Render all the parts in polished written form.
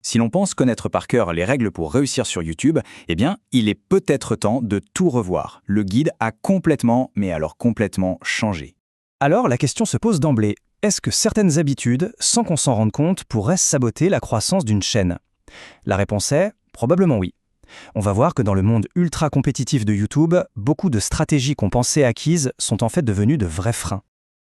Si l'on pense connaître par cœur les règles pour réussir sur YouTube, eh bien, il est peut-être temps de tout revoir. Le guide a complètement, mais alors complètement changé. Alors la question se pose d'emblée, est-ce que certaines habitudes, sans qu'on s'en rende compte, pourraient saboter la croissance d'une chaîne? La réponse est probablement oui. On va voir que dans le monde ultra compétitif de YouTube, beaucoup de stratégies qu'on pensait acquises sont en fait devenues de vrais freins.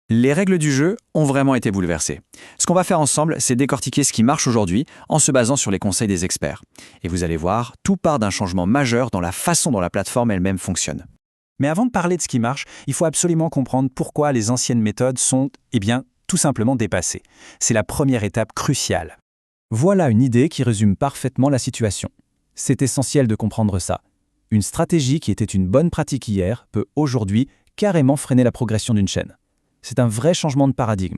Les règles du jeu ont vraiment été bouleversées. Ce qu'on va faire ensemble, c'est décortiquer ce qui marche aujourd'hui en se basant sur les conseils des experts. Et vous allez voir, tout part d'un changement majeur dans la façon dont la plateforme elle-même fonctionne. Mais avant de parler de ce qui marche, il faut absolument comprendre pourquoi les anciennes méthodes sont, tout simplement dépassées. C'est la première étape cruciale. Voilà une idée qui résume parfaitement la situation. C'est essentiel de comprendre ça. Une stratégie qui était une bonne pratique hier peut aujourd'hui carrément freiner la progression d'une chaîne. C'est un vrai changement de paradigme.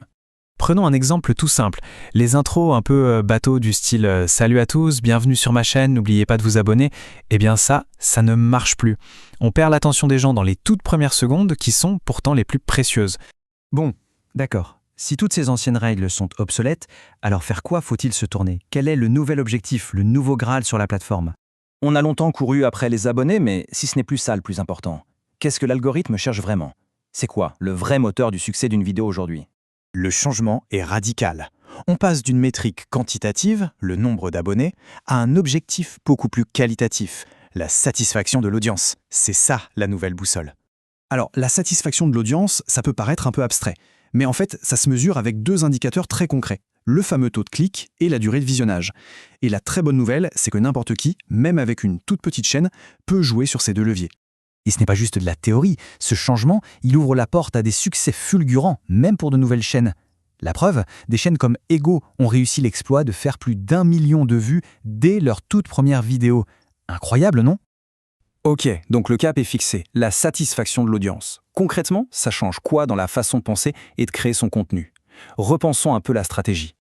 Prenons un exemple tout simple. Les intros un peu bateaux du style « Salut à tous, bienvenue sur ma chaîne, n'oubliez pas de vous abonner », eh bien ça ne marche plus. On perd l'attention des gens dans les toutes premières secondes qui sont pourtant les plus précieuses. Bon, d'accord. Si toutes ces anciennes règles sont obsolètes, alors vers quoi faut-il se tourner? Quel est le nouvel objectif, le nouveau Graal sur la plateforme? On a longtemps couru après les abonnés, mais si ce n'est plus ça le plus important, qu'est-ce que l'algorithme cherche vraiment? C'est quoi le vrai moteur du succès d'une vidéo aujourd'hui? Le changement est radical. On passe d'une métrique quantitative, le nombre d'abonnés, à un objectif beaucoup plus qualitatif, la satisfaction de l'audience. C'est ça la nouvelle boussole. Alors, la satisfaction de l'audience, ça peut paraître un peu abstrait, mais en fait, ça se mesure avec deux indicateurs très concrets, le fameux taux de clic et la durée de visionnage. Et la très bonne nouvelle, c'est que n'importe qui, même avec une toute petite chaîne, peut jouer sur ces deux leviers. Et ce n'est pas juste de la théorie, ce changement, il ouvre la porte à des succès fulgurants, même pour de nouvelles chaînes. La preuve, des chaînes comme Ego ont réussi l'exploit de faire plus d'1 million de vues dès leur toute première vidéo. Incroyable, non? Ok, donc le cap est fixé, la satisfaction de l'audience. Concrètement, ça change quoi dans la façon de penser et de créer son contenu? Repensons un peu la stratégie.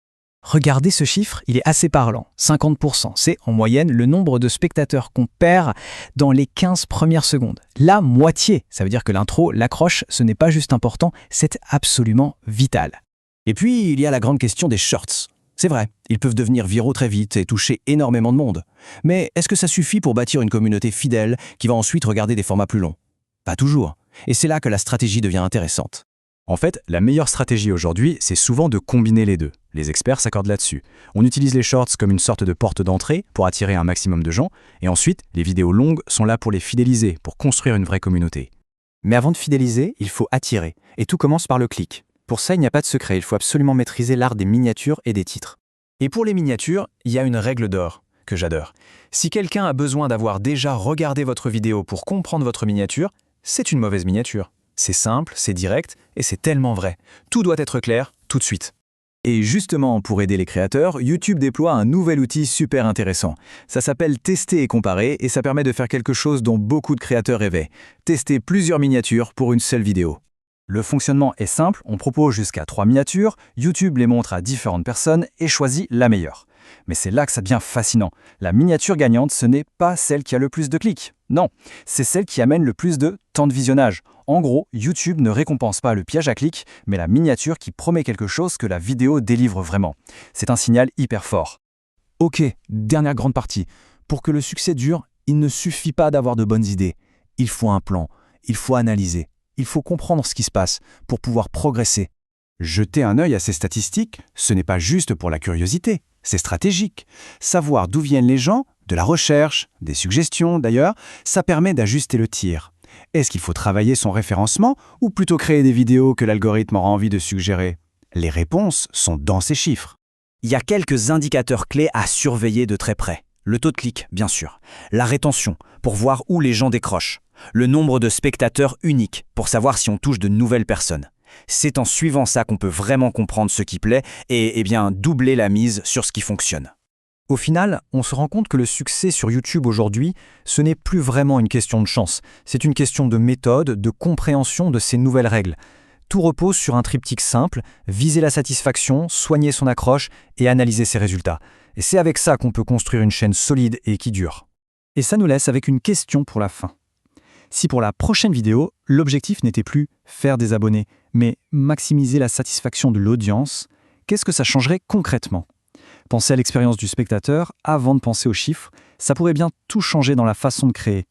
Regardez ce chiffre, il est assez parlant. 50%, c'est en moyenne le nombre de spectateurs qu'on perd dans les 15 premières secondes. La moitié, ça veut dire que l'intro, l'accroche, ce n'est pas juste important, c'est absolument vital. Et puis, il y a la grande question des shorts. C'est vrai, ils peuvent devenir viraux très vite et toucher énormément de monde. Mais est-ce que ça suffit pour bâtir une communauté fidèle qui va ensuite regarder des formats plus longs? Pas toujours. Et c'est là que la stratégie devient intéressante. En fait, la meilleure stratégie aujourd'hui, c'est souvent de combiner les deux. Les experts s'accordent là-dessus. On utilise les shorts comme une sorte de porte d'entrée pour attirer un maximum de gens, et ensuite, les vidéos longues sont là pour les fidéliser, pour construire une vraie communauté. Mais avant de fidéliser, il faut attirer, et tout commence par le clic. Pour ça, il n'y a pas de secret, il faut absolument maîtriser l'art des miniatures et des titres. Et pour les miniatures, il y a une règle d'or, que j'adore. Si quelqu'un a besoin d'avoir déjà regardé votre vidéo pour comprendre votre miniature, c'est une mauvaise miniature. C'est simple, c'est direct, et c'est tellement vrai. Tout doit être clair, tout de suite. Et justement, pour aider les créateurs, YouTube déploie un nouvel outil super intéressant. Ça s'appelle Tester et comparer, et ça permet de faire quelque chose dont beaucoup de créateurs rêvaient. Tester plusieurs miniatures pour une seule vidéo. Le fonctionnement est simple, on propose jusqu'à 3 miniatures, YouTube les montre à différentes personnes et choisit la meilleure. Mais c'est là que ça devient fascinant. La miniature gagnante, ce n'est pas celle qui a le plus de clics. Non, c'est celle qui amène le plus de temps de visionnage. En gros, YouTube ne récompense pas le piège à clics, mais la miniature qui promet quelque chose que la vidéo délivre vraiment. C'est un signal hyper fort. Ok, dernière grande partie. Pour que le succès dure, il ne suffit pas d'avoir de bonnes idées. Il faut un plan, il faut analyser, il faut comprendre ce qui se passe pour pouvoir progresser. Jeter un œil à ces statistiques, ce n'est pas juste pour la curiosité, c'est stratégique. Savoir d'où viennent les gens, de la recherche, des suggestions d'ailleurs, ça permet d'ajuster le tir. Est-ce qu'il faut travailler son référencement ou plutôt créer des vidéos que l'algorithme aura envie de suggérer? Les réponses sont dans ces chiffres. Il y a quelques indicateurs clés à surveiller de très près. Le taux de clic, bien sûr. La rétention, pour voir où les gens décrochent. Le nombre de spectateurs uniques, pour savoir si on touche de nouvelles personnes. C'est en suivant ça qu'on peut vraiment comprendre ce qui plaît et doubler la mise sur ce qui fonctionne. Au final, on se rend compte que le succès sur YouTube aujourd'hui, ce n'est plus vraiment une question de chance. C'est une question de méthode, de compréhension de ces nouvelles règles. Tout repose sur un triptyque simple, viser la satisfaction, soigner son accroche et analyser ses résultats. Et c'est avec ça qu'on peut construire une chaîne solide et qui dure. Et ça nous laisse avec une question pour la fin. Si pour la prochaine vidéo, l'objectif n'était plus faire des abonnés, mais maximiser la satisfaction de l'audience, qu'est-ce que ça changerait concrètement? Pensez à l'expérience du spectateur avant de penser aux chiffres. Ça pourrait bien tout changer dans la façon de créer.